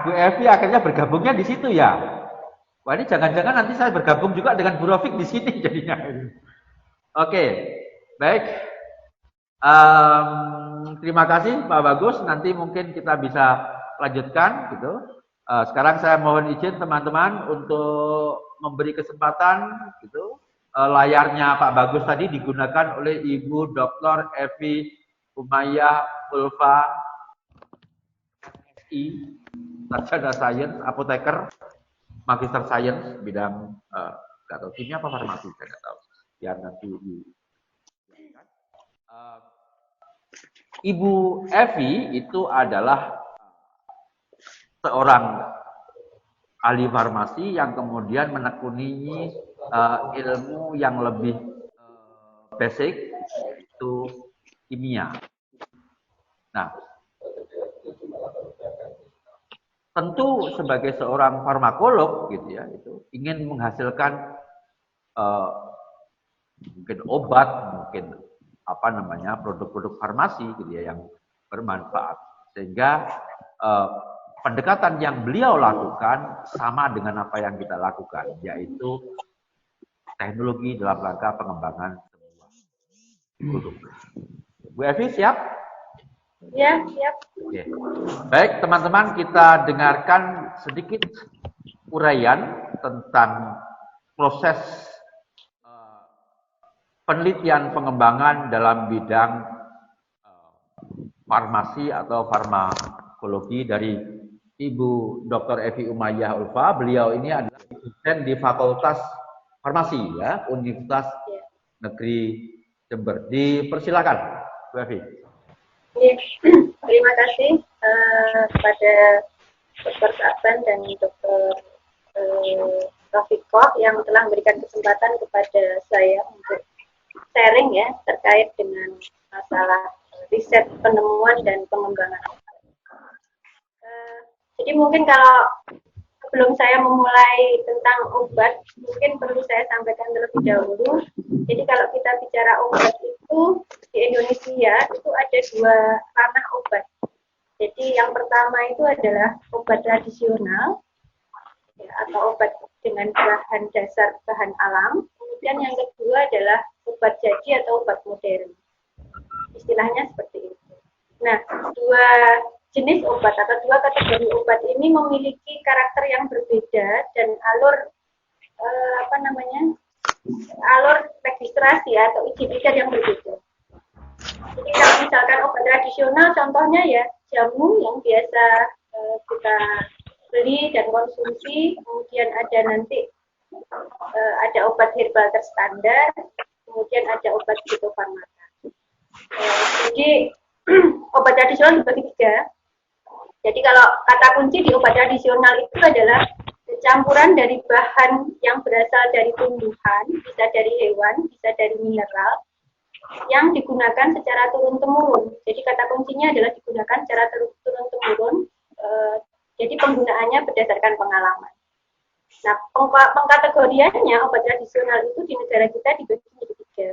Bu Evi akhirnya bergabungnya di situ ya. Wah ini jangan-jangan nanti saya bergabung juga dengan Bu Rofik di sini jadinya. Oke, baik. Terima kasih Pak Bagus. Nanti mungkin kita bisa lanjutkan gitu. Sekarang saya mohon izin teman-teman untuk memberi kesempatan gitu. Layarnya Pak Bagus tadi digunakan oleh Ibu Dr. Evi Umayyah Ulfa I, Sarjana Sains, apoteker, Magister Sains bidang nggak tahu kimia apa farmasi saya nggak tahu. Biar nanti di Ibu Evi itu adalah seorang ahli farmasi yang kemudian menekuni ilmu yang lebih basic, itu kimia. Nah, tentu sebagai seorang farmakolog gitu ya, itu ingin menghasilkan mungkin obat, mungkin apa namanya produk-produk farmasi gitu ya yang bermanfaat, sehingga pendekatan yang beliau lakukan sama dengan apa yang kita lakukan, yaitu teknologi dalam rangka pengembangan sebuah produk. Bu Evi siap? Ya, siap. Oke. Baik teman-teman, kita dengarkan sedikit uraian tentang proses penelitian pengembangan dalam bidang farmasi atau farmakologi dari Ibu Dr. Evi Umayyah Ulfa. Beliau ini adalah dosen di Fakultas Farmasi ya, Universitas Negeri Jember. Dipersilakan, Bu Evi. Terima kasih kepada Dr. Saban dan Dr. Rafiko yang telah memberikan kesempatan kepada saya untuk sharing ya terkait dengan masalah riset penemuan dan pengembangan. Jadi mungkin kalau sebelum saya memulai tentang obat, mungkin perlu saya sampaikan terlebih dahulu. Jadi kalau kita bicara obat itu di Indonesia itu ada dua ranah obat. Jadi yang pertama itu adalah obat tradisional ya, atau obat dengan bahan dasar bahan alam. Kemudian yang kedua adalah obat jadi atau obat modern. Istilahnya seperti itu. Nah, dua jenis obat atau dua kategori obat ini memiliki karakter yang berbeda dan alur alur registrasi atau izin-izin yang berbeda. Jadi kalau misalkan obat tradisional contohnya ya jamu yang biasa kita beli dan konsumsi, kemudian ada nanti ada obat herbal terstandar, kemudian ada obat fitofarmaka. Jadi obat tradisional dibagi tiga. Jadi kalau kata kunci di obat tradisional itu adalah campuran dari bahan yang berasal dari tumbuhan, bisa dari hewan, bisa dari mineral, yang digunakan secara turun-temurun. Jadi kata kuncinya adalah digunakan secara turun-temurun. Jadi penggunaannya berdasarkan pengalaman. Nah, pengkategoriannya obat tradisional itu di negara kita dibagi menjadi tiga.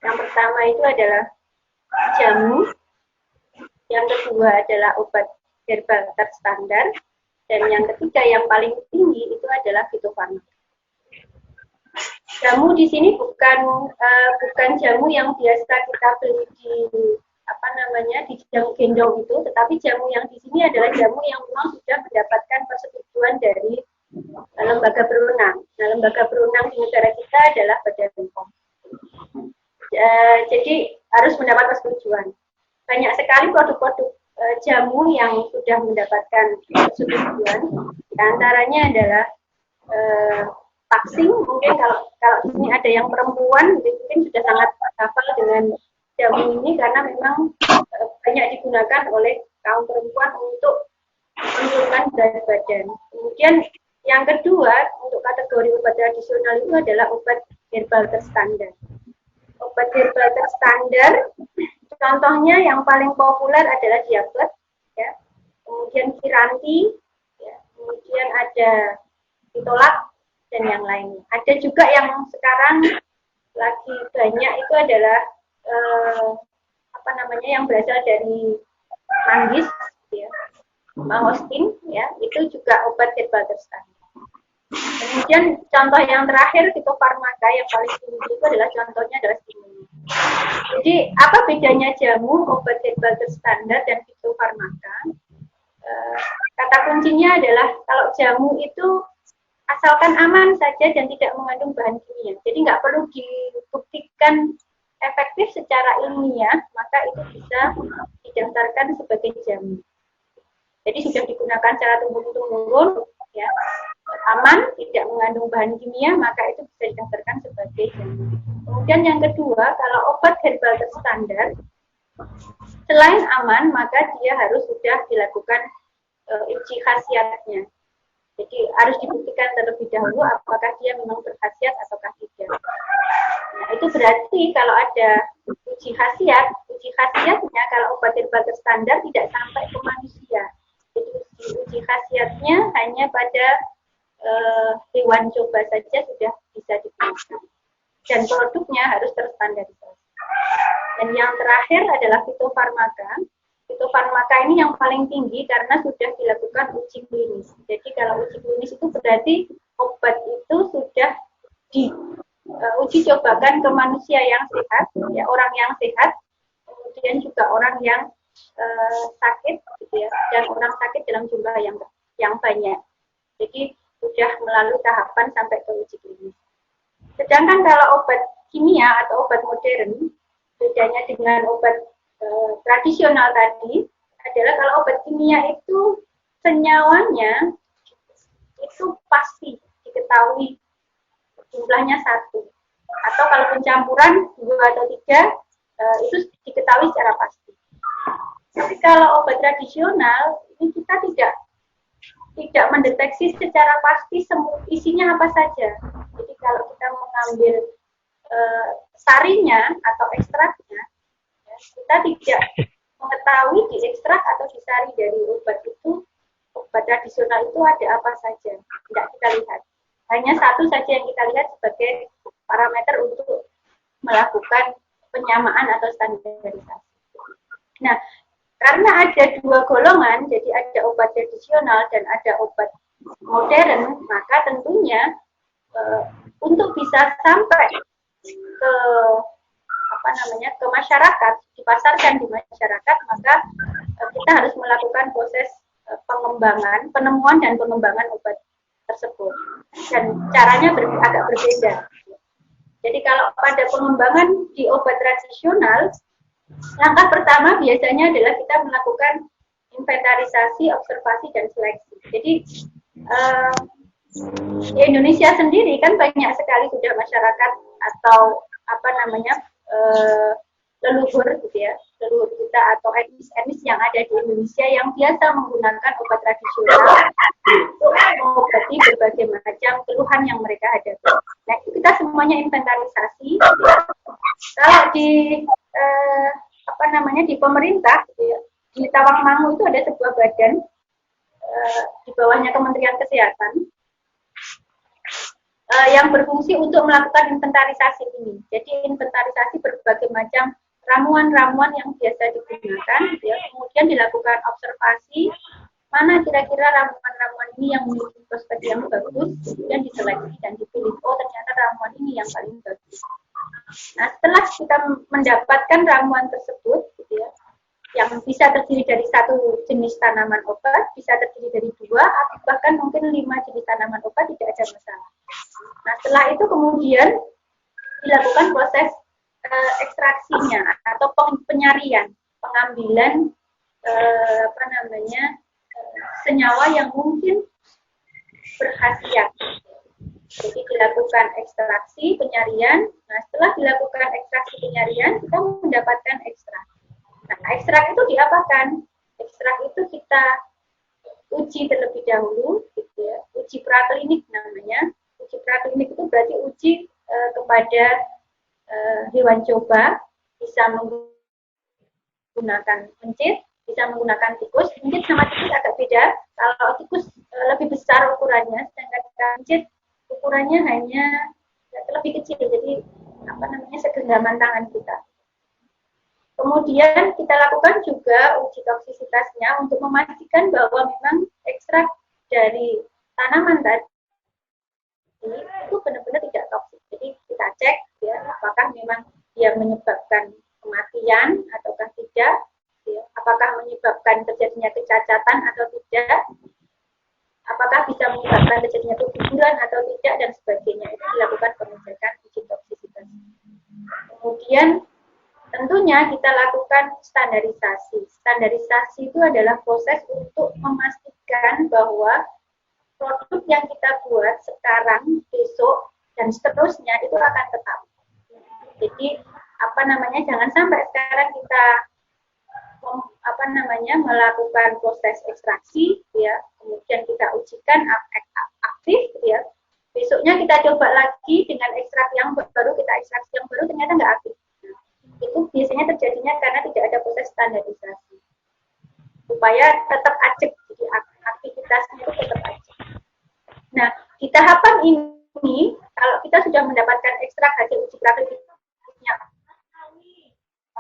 Yang pertama itu adalah jamu, yang kedua adalah obat herbal terstandar, dan yang ketiga yang paling tinggi itu adalah fitofarmaka. Jamu di sini bukan jamu yang biasa kita beli di di jamu gendong itu, tetapi jamu yang di sini adalah jamu yang memang sudah mendapatkan persetujuan dari lembaga berwenang. Nah, lembaga berwenang di negara kita adalah Badan POM. Jadi harus mendapat persetujuan. Banyak sekali produk-produk jamu yang sudah mendapatkan persetujuan. Di antaranya adalah vaksin. Mungkin kalau di sini ada yang perempuan, mungkin sudah sangat hafal dengan jamu ini karena memang banyak digunakan oleh kaum perempuan untuk menurunkan berat badan. Kemudian yang kedua untuk kategori obat tradisional itu adalah obat herbal terstandar. Obat herbal terstandar, contohnya yang paling populer adalah diabet, ya. Kemudian kiranti, ya. Kemudian ada ditolak dan yang lainnya. Ada juga yang sekarang lagi banyak itu adalah yang berasal dari manggis, ya. mangostin, ya, itu juga obat herbal terstandar. Kemudian contoh yang terakhir fitofarmaka yang paling tinggi itu adalah contohnya adalah stimulan. Jadi apa bedanya jamu, obat herbal terstandar dan fitofarmaka? Kata kuncinya adalah kalau jamu itu asalkan aman saja dan tidak mengandung bahan kimia. Jadi nggak perlu dibuktikan efektif secara ilmiah, maka itu bisa didaftarkan sebagai jamu. Jadi sudah digunakan secara turun-temurun, ya, aman, tidak mengandung bahan kimia, maka itu bisa didaftarkan sebagai jamu. Kemudian yang kedua, kalau obat herbal terstandar, selain aman, maka dia harus sudah dilakukan uji khasiatnya. Jadi harus dibuktikan terlebih dahulu apakah dia memang berkhasiat ataukah tidak. Nah, itu berarti kalau ada uji khasiatnya kalau obat herbal terstandar tidak sampai ke manusia. Jadi uji khasiatnya hanya pada hewan coba saja sudah bisa digunakan. Dan produknya harus terstandarisasi. Dan yang terakhir adalah fitofarmaka. Fitofarmaka ini yang paling tinggi karena sudah dilakukan uji klinis. Jadi kalau uji klinis itu berarti obat itu sudah diuji cobakan ke manusia yang sehat, ya, orang yang sehat, kemudian juga orang yang sakit, gitu ya, dan orang sakit dalam jumlah yang banyak. Jadi sudah melalui tahapan sampai ke uji klinis. Sedangkan kalau obat kimia atau obat modern, bedanya dengan obat tradisional tadi adalah kalau obat kimia itu senyawanya itu pasti diketahui jumlahnya 1, atau kalau pencampuran 2 atau 3 itu diketahui secara pasti. Tapi kalau obat tradisional ini kita tidak mendeteksi secara pasti isinya apa saja. Jadi kalau kita mengambil sarinya atau ekstraknya, ya, kita tidak mengetahui di ekstrak atau di sari dari obat itu, obat tradisional itu ada apa saja. Tidak kita lihat. Hanya satu saja yang kita lihat sebagai parameter untuk melakukan penyamaan atau standarisasi. Nah, karena ada 2 golongan, jadi ada obat tradisional dan ada obat modern, maka tentunya untuk bisa sampai ke ke masyarakat, dipasarkan di masyarakat, maka kita harus melakukan proses pengembangan, penemuan dan pengembangan obat tersebut. Dan caranya agak berbeda. Jadi kalau pada pengembangan di obat tradisional, langkah pertama biasanya adalah kita melakukan inventarisasi, observasi, dan seleksi. Jadi di Indonesia sendiri kan banyak sekali sudah masyarakat atau leluhur gitu ya, leluhur kita atau etnis yang ada di Indonesia yang biasa menggunakan obat tradisional untuk mengobati berbagai macam keluhan yang mereka hadapi. Nah, itu kita semuanya inventarisasi. Gitu ya. Kalau di di pemerintah, gitu ya, di Tawangmangu itu ada sebuah badan di bawahnya Kementerian Kesehatan yang berfungsi untuk melakukan inventarisasi ini. Jadi inventarisasi berbagai macam ramuan-ramuan yang biasa digunakan, gitu ya. Kemudian dilakukan observasi mana kira-kira ramuan-ramuan ini yang memiliki prospek yang bagus, kemudian diseleksi dan dipilih. Oh, ternyata ramuan ini yang paling bagus. Nah, setelah kita mendapatkan ramuan tersebut, gitu ya, yang bisa terdiri dari 1 jenis tanaman obat, bisa terdiri dari 2, atau bahkan mungkin 5 jenis tanaman obat, tidak ada masalah. Nah, setelah itu kemudian dilakukan proses ekstraksinya atau penyarian, pengambilan senyawa yang mungkin berkhasiat. Jadi dilakukan ekstraksi, penyarian. Nah, setelah dilakukan ekstraksi penyarian, kita mendapatkan ekstrak. Nah, ekstrak itu diapakan? Ekstrak itu kita uji terlebih dahulu, gitu ya. Uji praklinik namanya. Uji praklinik itu berarti uji kepada hewan coba, bisa menggunakan mencit, bisa menggunakan tikus. Mencit sama tikus agak beda. Kalau tikus lebih besar ukurannya, sedangkan mencit ukurannya hanya lebih kecil, jadi segenggaman tangan kita. Kemudian kita lakukan juga uji toksisitasnya untuk memastikan bahwa memang ekstrak dari tanaman tadi itu benar-benar tidak toksik. Jadi kita cek ya apakah memang dia menyebabkan kematian ataukah tidak, ya, apakah menyebabkan terjadinya kecacatan atau tidak, apakah bisa menyebabkan terjadinya keguguran atau tidak dan sebagainya. Itu dilakukan pengecekan uji toksisitas. Kemudian tentunya kita lakukan standarisasi. Standarisasi itu adalah proses untuk memastikan bahwa produk yang kita buat sekarang, besok, dan seterusnya itu akan tetap. Jadi jangan sampai sekarang kita melakukan proses ekstraksi, ya, kemudian kita ujikan aktif, ya. Besoknya kita coba lagi dengan ekstrak yang baru, kita ekstraksi yang baru ternyata nggak aktif. Itu biasanya terjadinya karena tidak ada proses standarisasi supaya tetap acak, jadi aktivitasnya itu tetap acak. Nah, di tahapan ini kalau kita sudah mendapatkan ekstrak hasil uji prakliniknya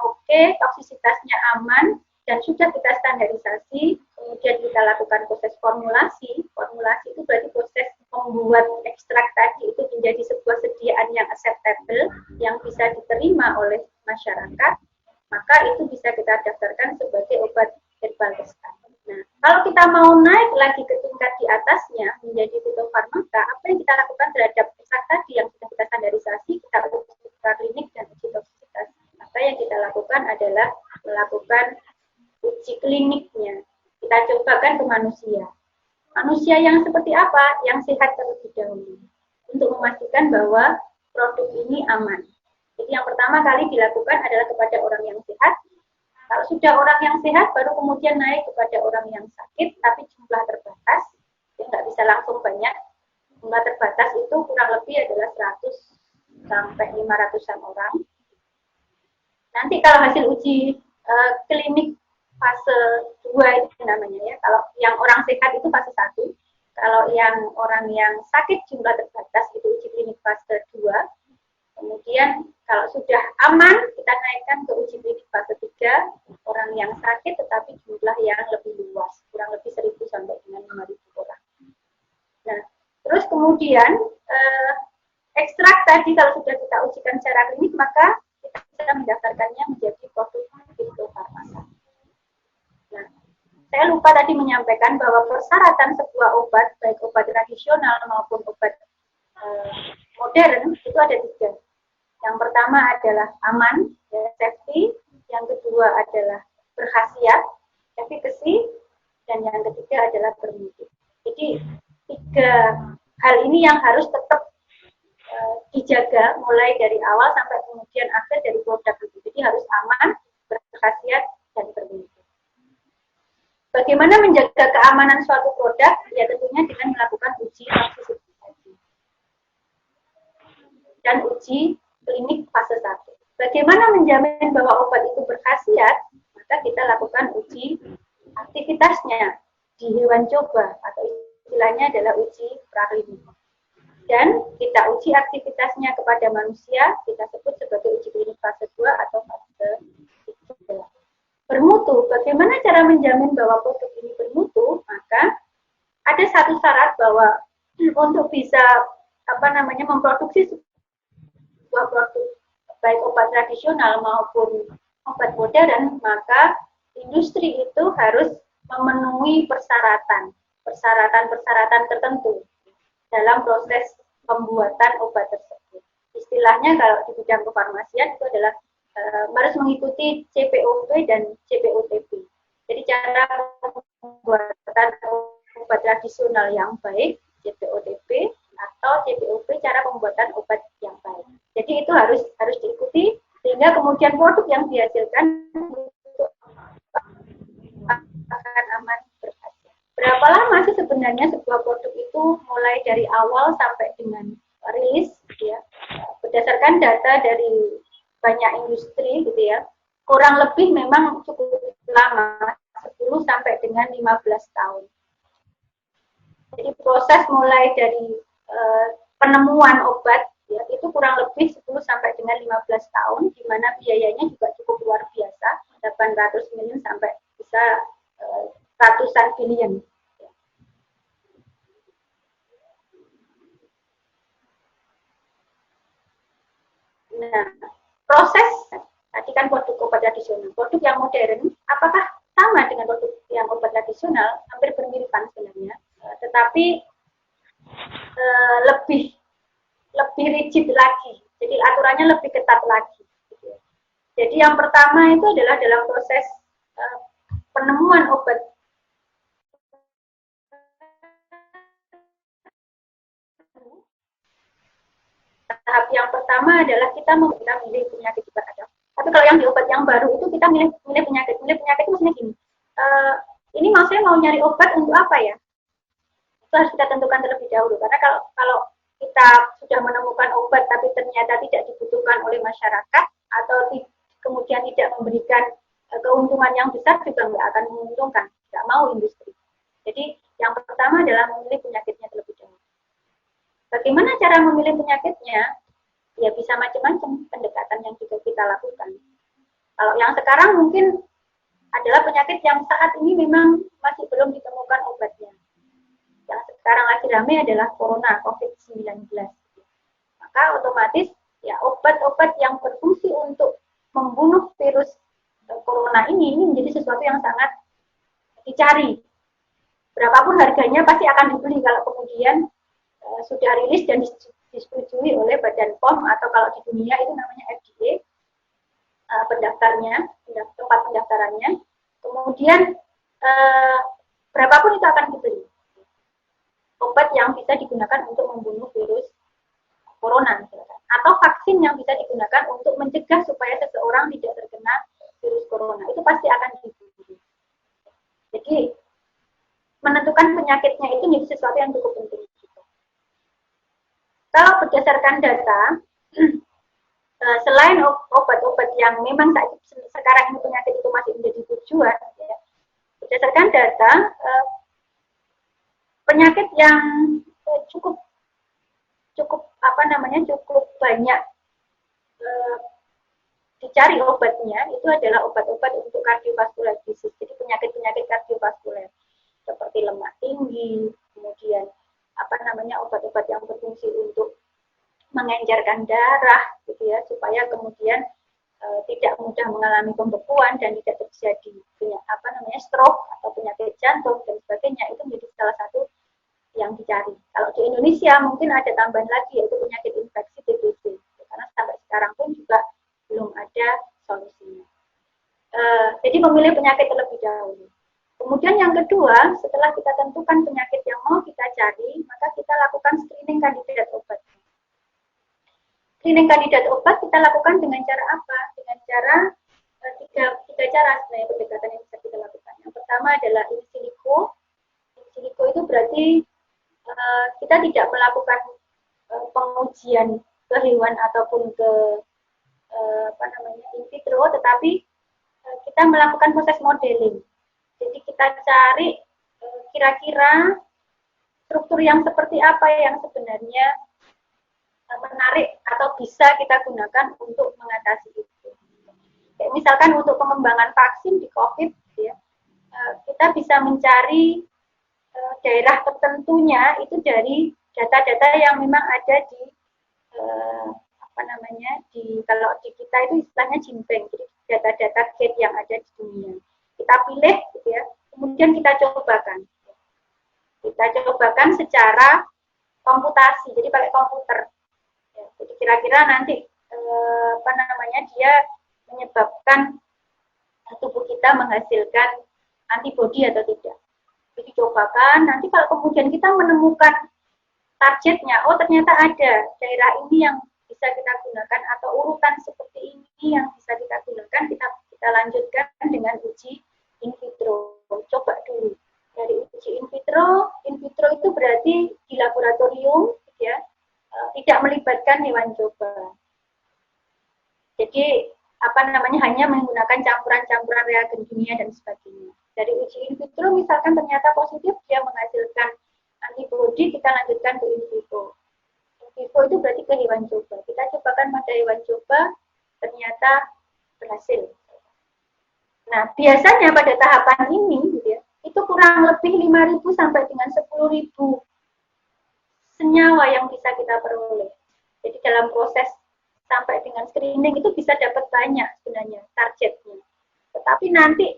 oke, toksisitasnya aman dan sudah kita standarisasi, kemudian kita lakukan proses formulasi. Formulasi itu berarti proses membuat ekstrak tadi itu menjadi sebuah sediaan yang acceptable, yang bisa diterima oleh masyarakat, maka itu bisa kita daftarkan sebagai obat herbal restan. Nah, kalau kita mau naik lagi ke tingkat di atasnya menjadi fitofarmaka, apa yang kita lakukan terhadap ekstrak tadi yang sudah kita standarisasi, kita uji praklinik dan uji toksisitas. Maka yang kita lakukan adalah melakukan uji kliniknya. Kita cobakan ke manusia. Manusia yang seperti apa? Yang sehat terlebih dahulu. Untuk memastikan bahwa produk ini aman. Jadi yang pertama kali dilakukan adalah kepada orang yang sehat. Kalau sudah orang yang sehat, baru kemudian naik kepada orang yang sakit, tapi jumlah terbatas. Ya, nggak bisa langsung banyak. Jumlah terbatas itu kurang lebih adalah 100 sampai 500-an orang. Nanti kalau hasil uji klinik fase 2 itu namanya ya. Kalau yang orang sehat itu fase 1. Kalau yang orang yang sakit jumlah terbatas itu uji klinik fase 2. Kemudian kalau sudah aman, kita naikkan ke uji klinik fase 3. Orang yang sakit tetapi jumlah yang lebih luas, kurang lebih 1.000 sampai dengan 5.000 orang. Nah, terus kemudian ekstrak tadi kalau sudah kita ujikan secara klinik, maka kita bisa mendaftarkannya menjadi produk fitofarmaka. Nah, saya lupa tadi menyampaikan bahwa persyaratan sebuah obat, baik obat tradisional maupun obat modern, itu ada 3. Yang pertama adalah aman, ya, safety. Yang kedua adalah berkhasiat, efficacy. Dan yang ketiga adalah bermutu. Jadi 3 hal ini yang harus tetap dijaga mulai dari awal sampai kemudian akhir dari produk itu. Jadi harus aman, berkhasiat, dan bermutu. Bagaimana menjaga keamanan suatu produk? Ya tentunya dengan melakukan uji toksisitas dan uji klinik fase 1. Bagaimana menjamin bahwa obat itu berkhasiat? Maka kita lakukan uji aktivitasnya di hewan coba atau istilahnya adalah uji praklinik. Dan kita uji aktivitasnya kepada manusia, kita sebut sebagai uji klinik fase 2 atau fase 3. Bermutu, bagaimana cara menjamin bahwa produk ini bermutu? Maka ada satu syarat bahwa untuk bisa memproduksi sebuah produk baik obat tradisional maupun obat modern, maka industri itu harus memenuhi persyaratan tertentu dalam proses pembuatan obat tersebut. Istilahnya kalau di bidang kefarmasian itu adalah harus mengikuti CPOP dan CPOTP. Jadi cara pembuatan obat tradisional yang baik, CPOTP, atau CPOP, cara pembuatan obat yang baik. Jadi itu harus diikuti sehingga kemudian produk yang dihasilkan itu akan aman berkhasiat. Berapa lama sih sebenarnya sebuah produk itu mulai dari awal sampai dengan rilis, ya, berdasarkan data dari banyak industri gitu ya, kurang lebih memang cukup lama, 10 sampai dengan 15 tahun. Jadi proses mulai dari penemuan obat ya, itu kurang lebih 10 sampai dengan 15 tahun, di mana biayanya juga cukup luar biasa. 800 miliar sampai bisa ratusan bilion. Nah, proses tadi kan produk obat tradisional, produk yang modern, apakah sama dengan produk yang obat tradisional? Hampir bermiripan sebenarnya, tetapi lebih rigid lagi. Jadi aturannya lebih ketat lagi. Jadi yang pertama itu adalah dalam proses penemuan obat. Tahap yang pertama adalah kita memilih penyakit itu ada. Tapi kalau yang di obat yang baru itu kita milih penyakit. Milih penyakit itu maksudnya gini. Ini maksudnya mau nyari obat untuk apa ya? Itu harus kita tentukan terlebih dahulu. Karena kalau kita sudah menemukan obat tapi ternyata tidak dibutuhkan oleh masyarakat atau kemudian tidak memberikan keuntungan yang besar juga nggak akan menguntungkan. Nggak mau industri. Jadi yang pertama adalah memilih penyakitnya terlebih dahulu. Bagaimana cara memilih penyakitnya? Ya bisa macam-macam pendekatan yang juga kita lakukan. Kalau yang sekarang mungkin adalah penyakit yang saat ini memang masih belum ditemukan obatnya. Yang sekarang lagi ramai adalah corona, COVID-19. Maka otomatis ya obat-obat yang berfungsi untuk membunuh virus corona ini menjadi sesuatu yang sangat dicari. Berapapun harganya pasti akan dibeli kalau kemudian sudah rilis dan disetujui oleh Badan POM atau kalau di dunia itu namanya FDA, pendaftarnya, tempat pendaftarannya. Kemudian berapapun itu akan dibeli. Obat yang bisa digunakan untuk membunuh virus corona, atau vaksin yang bisa digunakan untuk mencegah supaya seseorang tidak terkena virus corona, itu pasti akan dibeli. Jadi menentukan penyakitnya itu menjadi sesuatu yang cukup penting. Kalau berdasarkan data, selain obat-obat yang memang sekarang ini penyakit itu masih menjadi tujuan, ya, berdasarkan data, penyakit yang cukup banyak dicari obatnya itu adalah obat-obat untuk kardiovaskular disease, jadi penyakit-penyakit kardiovaskuler seperti lemak tinggi, kemudian obat-obat yang berfungsi untuk mengencerkan darah, gitu ya, supaya kemudian tidak mudah mengalami pembekuan dan tidak terjadi stroke atau penyakit jantung dan sebagainya, itu menjadi salah satu yang dicari. Kalau di Indonesia mungkin ada tambahan lagi yaitu penyakit infeksi TBC, karena sampai sekarang pun juga belum ada solusinya. Jadi memilih penyakit terlebih dahulu. Kemudian yang kedua, setelah kita tentukan penyakit yang mau kita cari, maka kita lakukan screening kandidat obat. Screening kandidat obat kita lakukan dengan cara apa? Dengan cara tiga cara sebenarnya pendekatan yang bisa kita lakukan. Yang pertama adalah in silico. In silico itu berarti kita tidak melakukan pengujian ke hewan ataupun ke in vitro, tetapi kita melakukan proses modeling. Jadi kita cari kira-kira struktur yang seperti apa yang sebenarnya menarik atau bisa kita gunakan untuk mengatasi itu. Kayak misalkan untuk pengembangan vaksin di COVID, ya, kita bisa mencari daerah tertentunya itu dari data-data yang memang ada di kalau di kita itu istilahnya GenBank, jadi data-data gate yang ada di dunia. Kita pilih, gitu ya, kemudian kita cobakan. Kita cobakan secara komputasi, jadi pakai komputer. Ya, jadi kira-kira nanti dia menyebabkan tubuh kita menghasilkan antibodi atau tidak. Jadi cobakan, nanti kalau kemudian kita menemukan targetnya, oh ternyata ada daerah ini yang bisa kita gunakan atau urutan seperti ini yang bisa kita gunakan, kita lanjutkan dengan uji in vitro. Coba dulu. Dari uji in vitro itu berarti di laboratorium, ya, tidak melibatkan hewan coba. Jadi hanya menggunakan campuran-campuran reagen kimia dan sebagainya. Dari uji in vitro misalkan ternyata positif, dia menghasilkan antibodi, kita lanjutkan ke in vivo. In vivo itu berarti ke hewan coba. Kita cobakan pada hewan coba, ternyata berhasil. Nah, biasanya pada tahapan ini gitu ya, itu kurang lebih 5.000 sampai dengan 10.000 senyawa yang bisa kita peroleh. Jadi dalam proses sampai dengan screening itu bisa dapat banyak sebenarnya targetnya. Tetapi nanti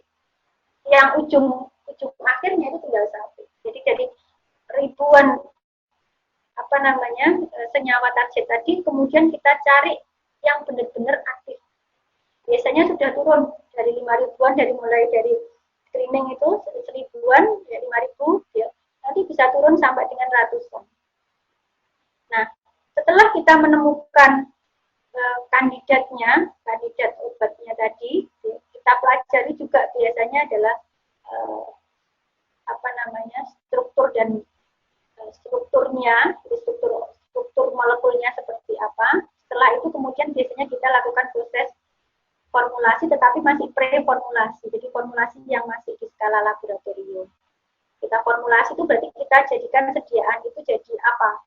yang ujung akhirnya itu tinggal satu. Jadi dari ribuan senyawa target tadi, kemudian kita cari yang benar-benar aktif. Biasanya sudah turun dari 5.000-an, mulai dari screening itu 1.000-an, ya 5.000, ya, nanti bisa turun sampai dengan ratusan. Nah, setelah kita menemukan kandidat obatnya tadi, kita pelajari juga biasanya adalah strukturnya, jadi struktur molekulnya seperti apa. Setelah itu kemudian biasanya kita lakukan proses formulasi, tetapi masih pre-formulasi, jadi formulasi yang masih di skala laboratorium. Kita formulasi itu berarti kita jadikan sediaan itu jadi apa.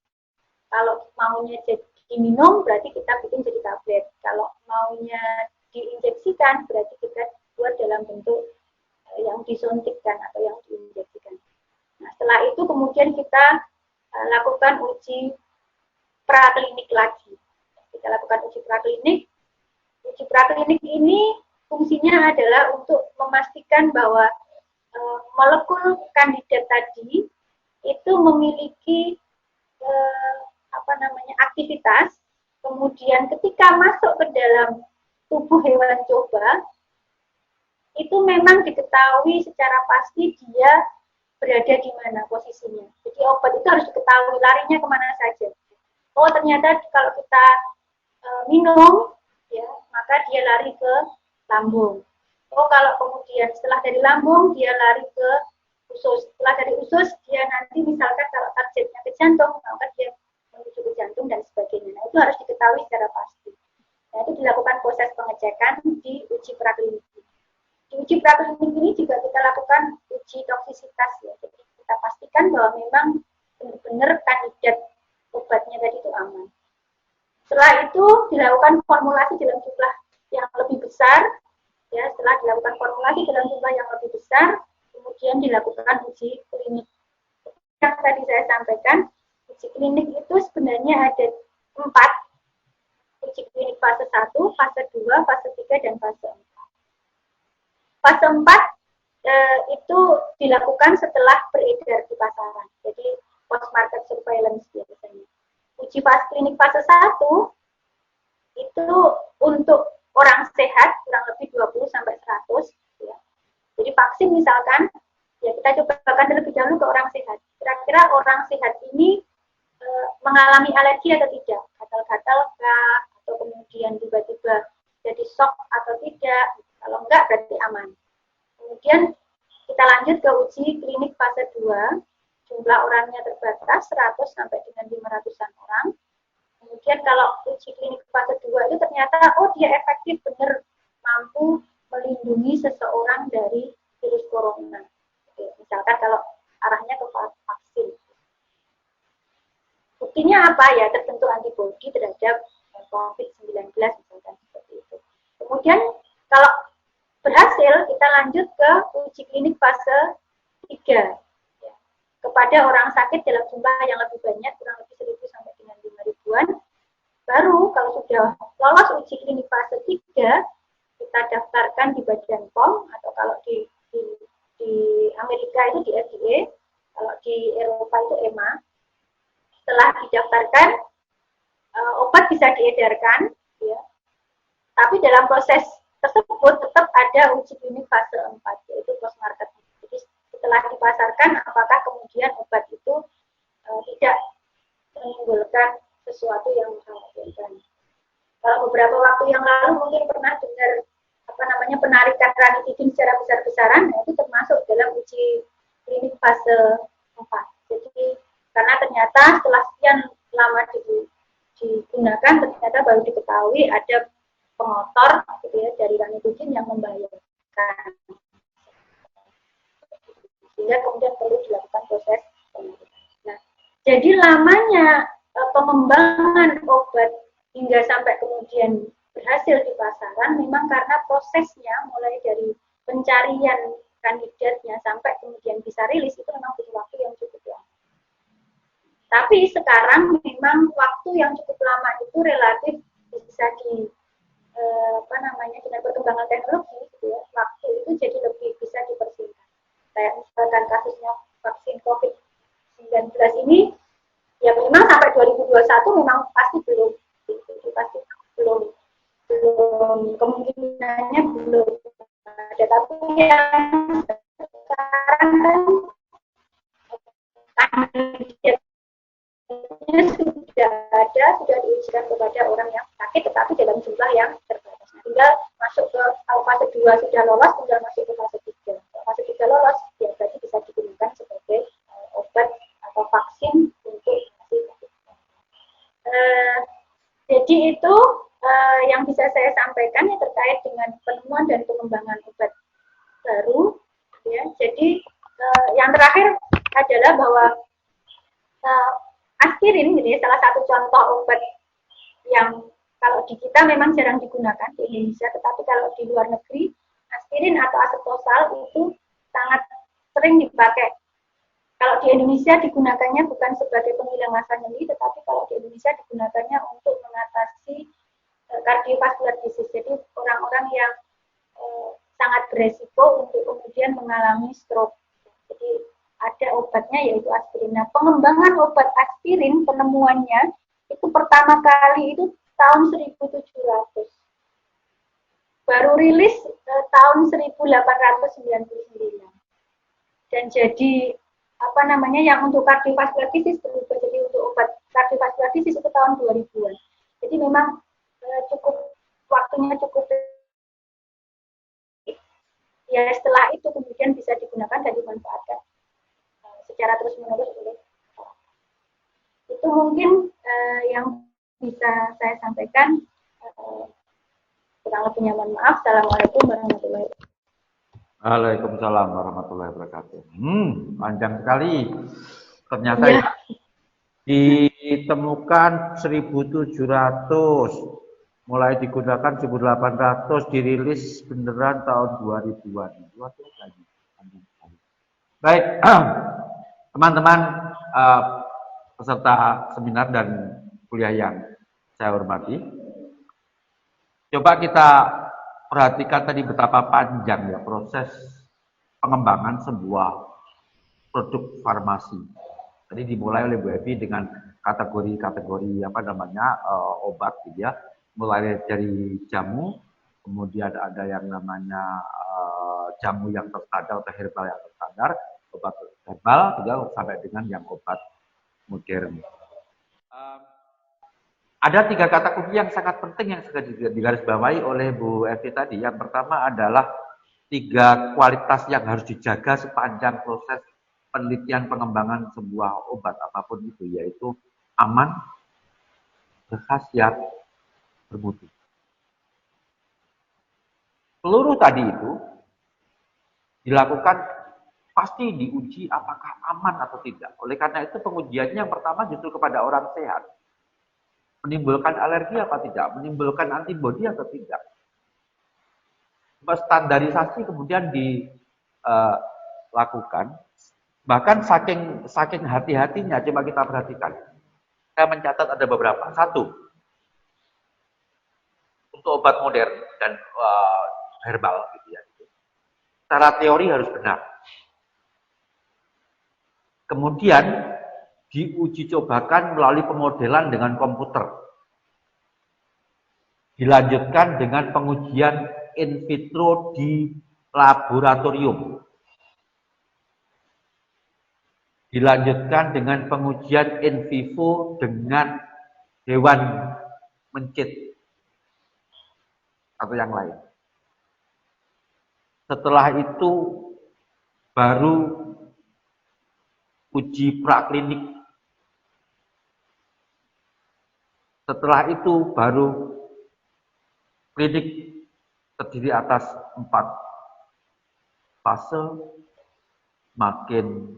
Kalau maunya jadi diminum, berarti kita bikin jadi tablet. Kalau maunya diinjeksikan, berarti kita buat dalam bentuk yang disuntikkan atau yang diinjeksikan. Nah, setelah itu kemudian kita lakukan uji praklinik lagi. Kita lakukan uji praklinik. Uji praklinik ini fungsinya adalah untuk memastikan bahwa molekul kandidat tadi itu memiliki aktivitas, kemudian ketika masuk ke dalam tubuh hewan coba, itu memang diketahui secara pasti dia berada di mana posisinya. Jadi obat itu harus diketahui larinya kemana saja. Oh, ternyata kalau kita minum, ya, maka dia lari ke lambung. Oh, kalau kemudian setelah dari lambung dia lari ke usus. Setelah dari usus dia nanti misalkan kalau targetnya ke jantung, maka dia menuju ke jantung dan sebagainya. Nah, itu harus diketahui secara pasti. Nah, itu dilakukan proses pengecekan di uji praklinik. Di uji praklinik ini juga kita lakukan uji toksisitas, ya. Jadi kita pastikan bahwa memang benar-benar kandidat obatnya tadi itu aman. Setelah itu dilakukan formulasi dalam jumlah yang lebih besar, ya. Setelah dilakukan formulasi dalam jumlah yang lebih besar, kemudian dilakukan uji klinik. Yang tadi saya sampaikan, uji klinik itu sebenarnya ada 4. Uji klinik fase 1, fase 2, fase 3, dan fase 4. Fase 4 itu dilakukan setelah beredar di pasaran. Jadi post-market surveillance biasanya. Uji klinik fase 1 itu untuk orang sehat, kurang lebih 20-100. Ya. Jadi vaksin misalkan, ya kita cobakan terlebih dahulu ke orang sehat. Kira-kira orang sehat ini mengalami alergi atau tidak, gatal-gatal kah, atau kemudian tiba-tiba jadi shock atau tidak. Kalau enggak berarti aman. Kemudian kita lanjut ke uji klinik fase 2, jumlah orangnya terbatas 100 sampai dengan 500-an orang. Kemudian kalau uji klinik fase 2 itu ternyata dia efektif, benar mampu melindungi seseorang dari virus corona. Oke, misalkan kalau arahnya ke vaksin. Buktinya apa ya? Terbentuk antibodi terhadap COVID-19 misalkan seperti itu. Kemudian kalau berhasil, kita lanjut ke uji klinik fase 3 ya, kepada orang sakit dalam jumlah yang lebih banyak, kurang lebih 1.000 sampai dengan 5.000-an. Baru kalau sudah lolos uji klinik fase 3, kita daftarkan di Badan POM, atau kalau di Amerika itu di FDA, kalau di Eropa itu EMA. Setelah didaftarkan, obat bisa diedarkan, ya. Tapi dalam proses tersebut tetap ada uji klinik fase 4, yaitu post market. Jadi setelah dipasarkan, apakah kemudian obat itu tidak menimbulkan sesuatu yang mengkhawatirkan. Kalau beberapa waktu yang lalu mungkin pernah dengar penarikan ranitidin secara besar-besaran, itu termasuk dalam uji klinik fase 4. Jadi karena ternyata setelah sekian lama digunakan, ternyata baru diketahui ada pengotor gitu ya, dari ranitidin yang membahayakan. Sehingga kemudian perlu dilakukan proses penarikan. Nah, jadi lamanya pengembangan obat hingga sampai kemudian berhasil di pasaran memang karena prosesnya mulai dari pencarian kandidatnya sampai kemudian bisa rilis itu memang butuh waktu yang cukup lama. Tapi sekarang memang waktu yang cukup lama itu relatif bisa dengan perkembangan teknologi gitu ya, waktu itu jadi lebih bisa dipersingkat. Kayak misalkan kasusnya vaksin COVID-19 ini, ya memang sampai 2021 memang pasti belum, itu pasti belum kemungkinannya belum ada. Tapi yang sekarang kan sudah ada, sudah diujikan kepada orang yang sakit, tetapi dalam jumlah yang terbatas. Tinggal masuk ke fase 2 sudah lolos, tinggal masuk ke fase 3. Kalau fase 3 lolos, ya berarti bisa digunakan sebagai obat atau vaksin untuk jadi itu yang bisa saya sampaikan ya terkait dengan penemuan dan pengembangan obat baru. Ya. Jadi yang terakhir adalah bahwa aspirin, gitu ya, salah satu contoh obat yang kalau di kita memang jarang digunakan di Indonesia, tetapi kalau di luar negeri aspirin atau aseptosal itu sangat sering dipakai. Kalau di Indonesia digunakannya bukan sebagai penghilang rasa nyeri, tetapi kalau di Indonesia digunakannya untuk mengatasi cardiovascular disease. Jadi orang-orang yang sangat beresiko untuk kemudian mengalami stroke. Jadi ada obatnya yaitu aspirin. Nah, pengembangan obat aspirin penemuannya itu pertama kali itu tahun 1700. Baru rilis tahun 1899. Dan jadi yang untuk cardiovascular disease berubah jadi untuk obat cardiovascular disease itu tahun 2000-an. Jadi memang waktunya cukup ya, setelah itu kemudian bisa digunakan dan dimanfaatkan secara terus-menerus oleh itu mungkin yang bisa saya sampaikan. Kurang lebihnya mohon maaf. Assalamualaikum warahmatullahi wabarakatuh. Waalaikumsalam warahmatullahi wabarakatuh. Panjang sekali. Ternyata ya. Ditemukan 1700, mulai digunakan 1800, dirilis beneran tahun 2000-an. Baik, teman-teman peserta seminar dan kuliah yang saya hormati. Coba kita perhatikan tadi betapa panjang ya proses pengembangan sebuah produk farmasi. Tadi dimulai oleh Bu Evi dengan kategori-kategori obat gitu ya. Mulai dari jamu, kemudian ada yang namanya jamu yang terstandar atau herbal yang terstandar, obat herbal, juga sampai dengan yang obat modern. Ada 3 kata kunci yang sangat penting yang sudah digarisbawahi oleh Bu Evi tadi. Yang pertama adalah 3 kualitas yang harus dijaga sepanjang proses penelitian pengembangan sebuah obat apapun itu, yaitu aman, berkhasiat, bermutu. Seluruh tadi itu dilakukan pasti diuji apakah aman atau tidak. Oleh karena itu pengujiannya yang pertama justru kepada orang sehat. Menimbulkan alergi apa tidak, menimbulkan antibodi atau tidak. Standarisasi kemudian dilakukan, bahkan saking hati-hatinya, coba kita perhatikan. Saya mencatat ada beberapa. 1, untuk obat modern dan herbal, gitu ya. Secara teori harus benar. Kemudian diuji cobakan melalui pemodelan dengan komputer. Dilanjutkan dengan pengujian in vitro di laboratorium. Dilanjutkan dengan pengujian in vivo dengan hewan mencit atau yang lain. Setelah itu baru uji praklinik. Setelah itu baru klinik terdiri atas 4 fase, makin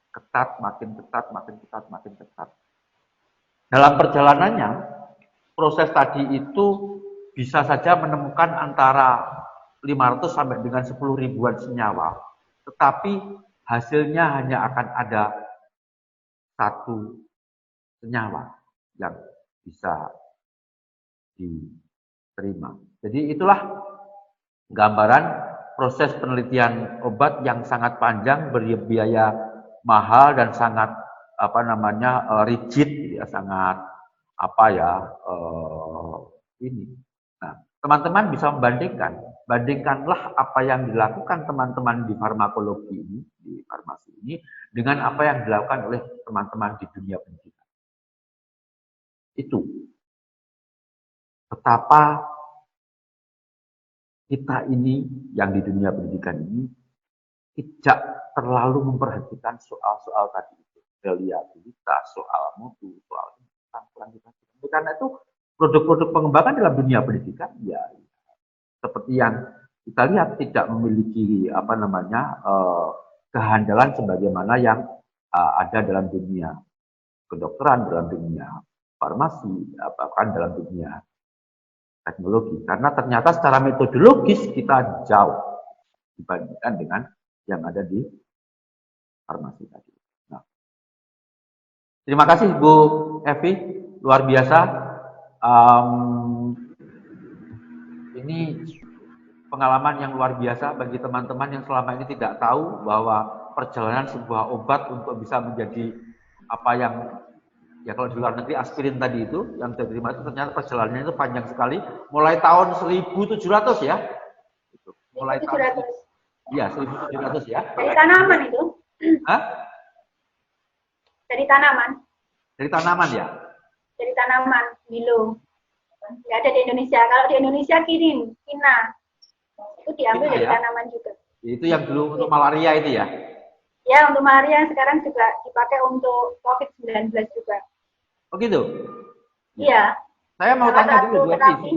ketat, makin ketat, makin ketat, makin ketat. Dalam perjalanannya, proses tadi itu bisa saja menemukan antara 500 sampai dengan 10 ribuan senyawa, tetapi hasilnya hanya akan ada satu senyawa yang bisa diterima. Jadi itulah gambaran proses penelitian obat yang sangat panjang, berbiaya mahal dan sangat rigid, ya, sangat ini. Nah, teman-teman bisa bandingkanlah apa yang dilakukan teman-teman di farmakologi ini, di farmasi ini, dengan apa yang dilakukan oleh teman-teman di dunia pendidikan. Itu betapa kita ini yang di dunia pendidikan ini tidak terlalu memperhatikan soal-soal tadi itu, reliabilitas, soal mutu, soal kuantitas. Karena itu produk-produk pengembangan dalam dunia pendidikan ya seperti yang kita lihat tidak memiliki kehandalan sebagaimana yang ada dalam dunia kedokteran, dalam dunia farmasi, bahkan dalam dunia teknologi. Karena ternyata secara metodologis kita jauh dibandingkan dengan yang ada di farmasi tadi. Nah, terima kasih Bu Evi, luar biasa. Ini pengalaman yang luar biasa bagi teman-teman yang selama ini tidak tahu bahwa perjalanan sebuah obat untuk bisa menjadi apa yang ya kalau di luar negeri aspirin tadi itu yang diterima itu ternyata perjalanannya itu panjang sekali, mulai tahun 1700 ya. Mulai 1700. Iya, 1700 ya. Dari tanaman itu? Hah? Dari tanaman. Dari tanaman ya? Dari tanaman, Milo. Nggak ada di Indonesia. Kalau di Indonesia kirim, Cina. Itu diambil Cina, dari ya? tanaman juga. Itu yang dulu untuk malaria itu ya? Ya, untuk malaria sekarang juga dipakai untuk COVID-19 juga. Oh gitu? Iya. Saya mau tanya dulu Bu Evi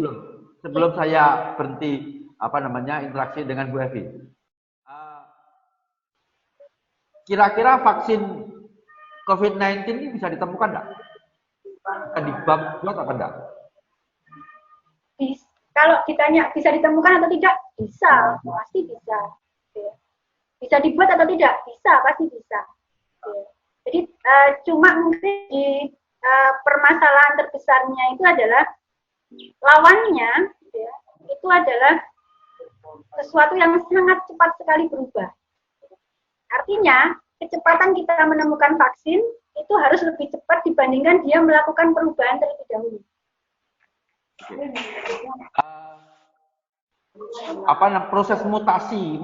sebelum saya berhenti interaksi dengan Bu Evi. Kira-kira vaksin COVID-19 ini bisa ditemukan nggak? Dibuat apa enggak? Kalau ditanya bisa ditemukan atau tidak, bisa, pasti bisa. Bisa dibuat atau tidak, bisa, pasti bisa. Jadi cuma mungkin di permasalahan terbesarnya itu adalah lawannya, itu adalah sesuatu yang sangat cepat sekali berubah. Artinya kecepatan kita menemukan vaksin itu harus lebih cepat dibandingkan dia melakukan perubahan terlebih dahulu. Proses mutasi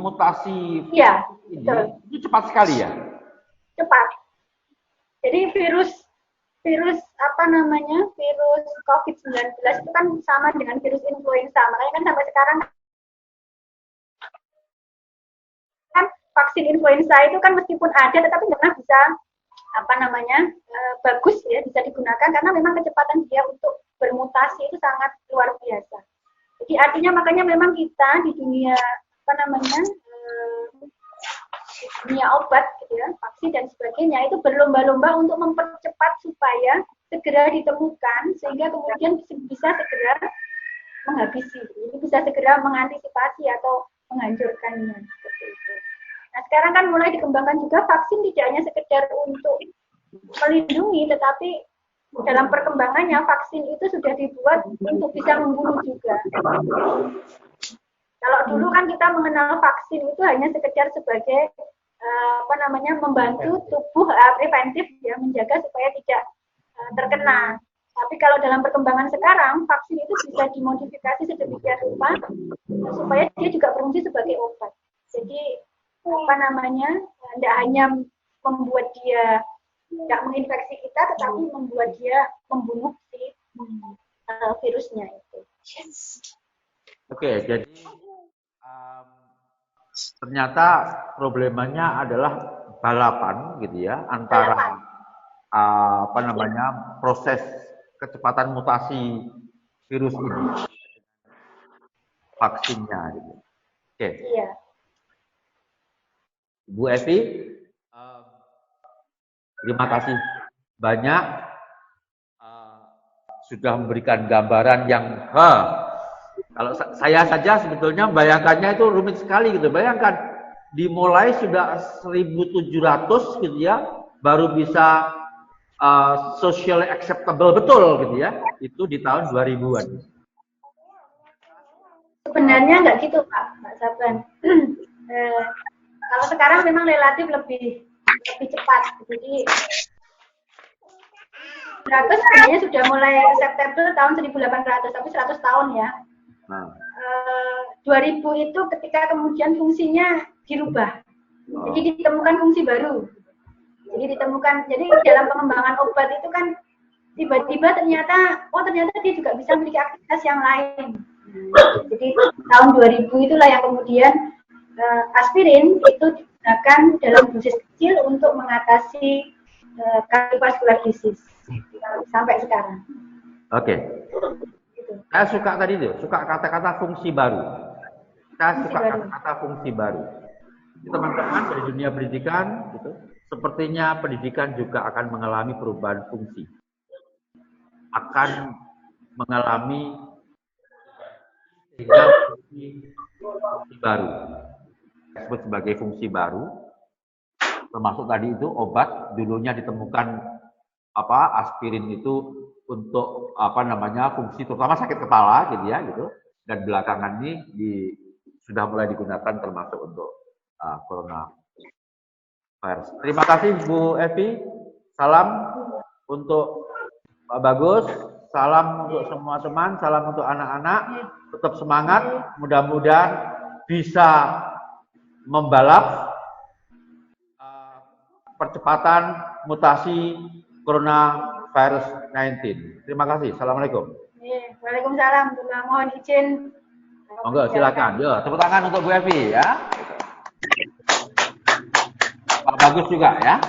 ya, ini cepat sekali ya? Cepat. Jadi virus COVID-19 itu kan sama dengan virus influenza. Makanya kan sampai sekarang kan vaksin influenza itu kan meskipun ada tetapi nggak pernah bisa bagus ya bisa digunakan karena memang kecepatan dia untuk bermutasi itu sangat luar biasa. Jadi artinya makanya memang kita di dunia dunia obat gitu ya, vaksin dan sebagainya itu berlomba-lomba untuk mempercepat supaya segera ditemukan sehingga kemudian bisa segera menghabisi, ini bisa segera mengantisipasi atau menghancurkannya seperti itu. Nah sekarang kan mulai dikembangkan juga vaksin tidak hanya sekedar untuk melindungi, tetapi dalam perkembangannya vaksin itu sudah dibuat untuk bisa membunuh juga. Kalau dulu kan kita mengenal vaksin itu hanya sekedar sebagai membantu tubuh preventif ya, menjaga supaya tidak terkena. Tapi kalau dalam perkembangan sekarang vaksin itu bisa dimodifikasi sedemikian rupa supaya dia juga berfungsi sebagai obat. Jadi tidak hanya membuat dia tidak menginfeksi kita, tetapi membuat dia membunuh si virusnya itu. Oke, jadi ternyata problemanya adalah balapan gitu ya antara proses kecepatan mutasi virus ini vaksinnya gitu. Oke. Iya. Bu Evi, terima kasih banyak sudah memberikan gambaran yang Kalau saya saja sebetulnya bayangkannya itu rumit sekali gitu. Bayangkan dimulai sudah 1.700 gitu ya, baru bisa socially acceptable betul gitu ya. Itu di tahun 2000-an. Sebenarnya nggak gitu Pak Saban. Kalau sekarang memang relatif lebih cepat. Jadi 100 sebenarnya sudah mulai September tahun 1800, tapi 100 tahun ya. 2000 itu ketika kemudian fungsinya dirubah. Jadi ditemukan fungsi baru. Jadi dalam pengembangan obat itu kan tiba-tiba ternyata dia juga bisa memiliki aktivitas yang lain. Jadi tahun 2000 itulah yang kemudian aspirin itu digunakan dalam dosis kecil untuk mengatasi cardiovascular disease sampai sekarang. Oke. Saya suka tadi tuh, suka kata-kata fungsi baru. Saya suka kata-kata fungsi baru. Teman-teman dari dunia pendidikan, gitu, sepertinya pendidikan juga akan mengalami perubahan fungsi. Akan mengalami fungsi baru. Disebut sebagai fungsi baru. Termasuk tadi itu obat dulunya ditemukan aspirin itu untuk fungsi terutama sakit kepala gitu ya gitu, dan belakangan ini sudah mulai digunakan termasuk untuk corona virus. Terima kasih Bu Evi, salam untuk Pak Bagus, salam untuk semua teman, salam untuk anak-anak, tetap semangat, mudah-mudahan bisa membalap percepatan mutasi coronavirus 19. Terima kasih. Assalamualaikum. Waalaikumsalam. Mohon izin. Monggo, silakan. Yo, tepuk tangan untuk Bu Evi ya. Pak Bagus juga ya.